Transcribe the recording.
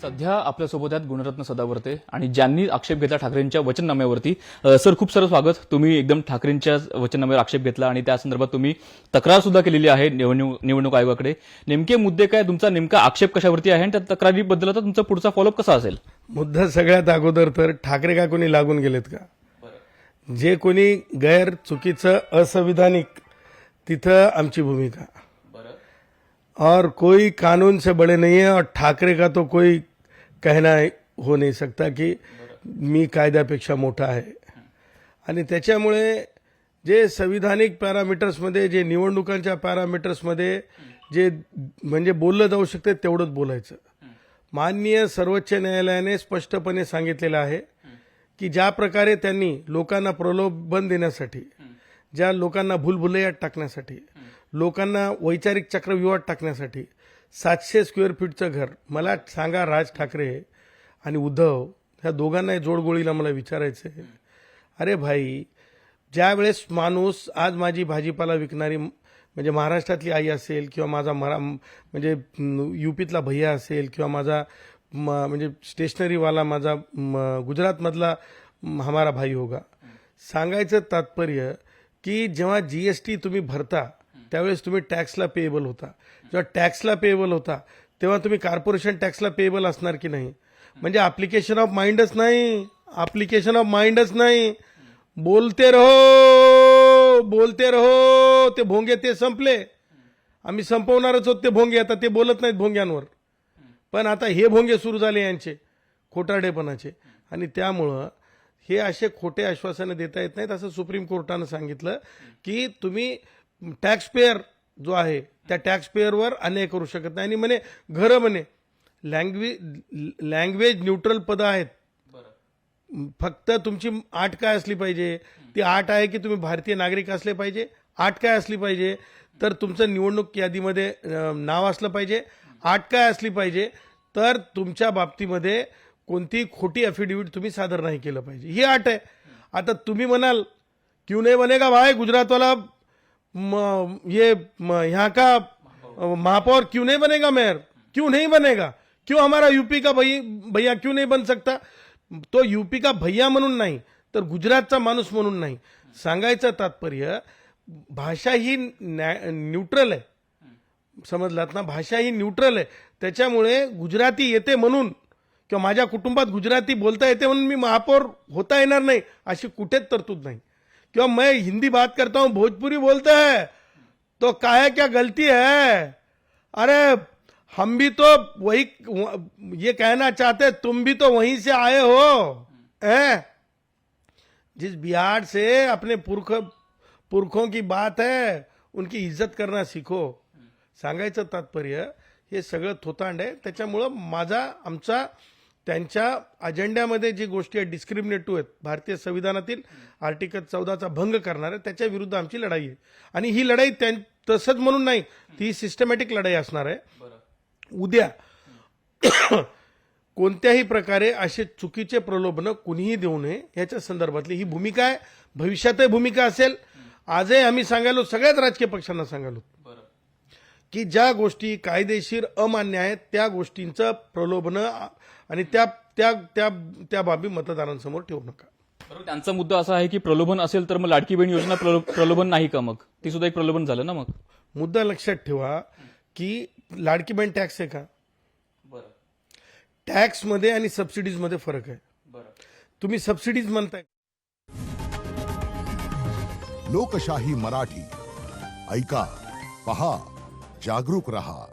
सध्या आपल्यासोबत आहेत गुणरत्न सदावर्ते आणि ज्यांनी आक्षेप घेतला ठाकरेंच्या वचननाम्यावरती. सर, खूप सारं स्वागत. तुम्ही एकदम ठाकरेंच्या वचननाम्यावर आक्षेप घेतला आणि त्या संदर्भात तुम्ही तक्रार सुद्धा केलेली आहे निवडणूक आयोगाकडे. नेमके मुद्दे काय, तुमचा नेमका आक्षेप कशावरती आहे आणि त्या तक्रारीबद्दल आता तुमचा पुढचा फॉलोअप कसा असेल? मुद्दा सगळ्यात अगोदर तर ठाकरे का कोणी लागून गेलेत का? जे कोणी गैर चुकीचं असंविधानिक तिथं आमची भूमिका, और कोई कानून से बड़े नहीं है और ठाकरे का तो कोई कहना हो नहीं सकता की मी कायद्यापेक्षा मोठा आहे. आणि त्याच्यामुळे जे संविधानिक पॅरामीटर्समध्ये, जे निवडणुकांच्या पॅरामीटर्समध्ये जे म्हणजे बोललं जाऊ शकते तेवढंच बोलायचं. माननीय सर्वोच्च न्यायालयाने स्पष्टपणे सांगितलेलं आहे की ज्या प्रकारे त्यांनी लोकांना प्रलोभन देण्यासाठी, ज्या लोकांना भूलभुलैयात टाकण्यासाठी, लोकांना वैचारिक चक्रव्यूहात टाकण्यासाठी 700 स्क्वेअर फीटचं घर, मला सांगा राज ठाकरे आणि उद्धव ह्या दोघांना जोडगोळीला मला विचारायचं आहे, अरे भाई, ज्या वेळेस माणूस आज माझी भाजीपाला विकणारी म्हणजे महाराष्ट्रातली आई असेल किंवा माझा म्हणजे यूपीतला भैया असेल किंवा माझा म्हणजे स्टेशनरीवाला माझा गुजरातमधला हमारा भाई होगा, सांगायचं तात्पर्य की जेव्हा जीएसटी तुम्ही भरता त्यावेळेस तुम्ही टॅक्सला पेएबल होता. जेव्हा टॅक्सला पेएबल होता तेव्हा तुम्ही कॉर्पोरेशन टॅक्सला पेएबल असणार की नाही? म्हणजे ॲप्लिकेशन ऑफ माइंडच नाही, ॲप्लिकेशन ऑफ माइंडच नाही. बोलते रहो ते भोंगे ते संपले. आम्ही संपवणारच होत ते भोंगे. आता ते बोलत नाहीत भोंग्यांवर, पण आता हे भोंगे सुरू झाले यांचे खोटारडेपणाचे. आणि त्यामुळं हे असे खोटे आश्वासनं देता येत नाहीत. असं सुप्रीम कोर्टानं सांगितलं की तुम्ही टॅक्स पेअर जो आहे त्या टॅक्स पेअरवर अन्याय करू शकत नाही. आणि म्हणे घरं म्हणे लँग्वेज न्यूट्रल पदं आहेत. फक्त तुमची आट काय असली पाहिजे? ती आट आहे की तुम्ही भारतीय नागरिक असले पाहिजे. आट काय असली पाहिजे? तर तुमचं निवडणूक यादीमध्ये नाव असलं पाहिजे. आट काय असली पाहिजे? तर तुमच्या बाबतीमध्ये कोणती खोटी अफिडेव्हिट तुम्ही सादर नाही केलं पाहिजे. ही आट आहे. आता तुम्ही म्हणाल क्यों नहीं बनेगा भाई गुजरात वाला यहाँ का महापौर क्यों नहीं बनेगा, मेयर क्यों नहीं बनेगा, क्यों हमारा यूपी का भैया क्यों नहीं बन सकता? तो यूपी का भैया म्हणून नाही तर गुजरातचा माणूस म्हणून नाही. सांगायचं तात्पर्य भाषा ही न्यूट्रल आहे. समजलात ना? भाषा ही न्यूट्रल आहे. त्याच्यामुळे गुजराती येते म्हणून किंवा माझ्या कुटुंबात गुजराती बोलता येते म्हणून मी महापौर होता येणार नाही अशी कुठेच तरतूद नाही. क्यों मैं हिंदी बात करता हूं, भोजपुरी बोलता है तो काहे क्या गलती है? अरे हम भी तो वही ये कहना चाहते, तुम भी तो वहीं से आए हो. जिस बिहार से अपने पुरखों की बात है उनकी इज्जत करना सीखो. सांगायचं तात्पर्य हे सगळं थोतांड आहे. त्याच्यामुळं आमचा त्यांच्या अजेंड्यामध्ये जी गोष्टी आहेत डिस्क्रिमिनेटिव्ह आहेत, भारतीय संविधानातील आर्टिकल 14चा भंग करणाऱ्या, त्याच्या विरुद्ध आमची लढाई आहे. आणि ही लढाई तसंच म्हणून नाही, ती सिस्टमॅटिक लढाई असणार आहे. उद्या कोणत्याही प्रकारे असे चुकीचे प्रलोभनं कुणीही देऊ नये याच्या संदर्भातली ही भूमिका आहे. भविष्यातही भूमिका असेल. आजही आम्ही सांगायलो, सगळ्याच राजकीय पक्षांना सांगायलो की ज्या गोष्टी कायदेशीर अमान्य आहेत त्या गोष्टींचं प्रलोभनं आणि त्या बाबी मतदारांसमोर ठेवू नका. बरोबर. त्यांचा मुद्दा असा आहे की प्रलोभन असेल तर मग लाडकी बहीण योजना प्रलोभन नाही का? मग ती सुद्धा एक प्रलोभन झालं ना. मग मुद्दा लक्षात ठेवा की लाडकी बहीण टॅक्स आहे का? टॅक्समध्ये आणि सबसिडीजमध्ये फरक आहे. तुम्ही सबसिडीज म्हणताय. लोकशाही मराठी ऐका, पहा, जागरूक रहा.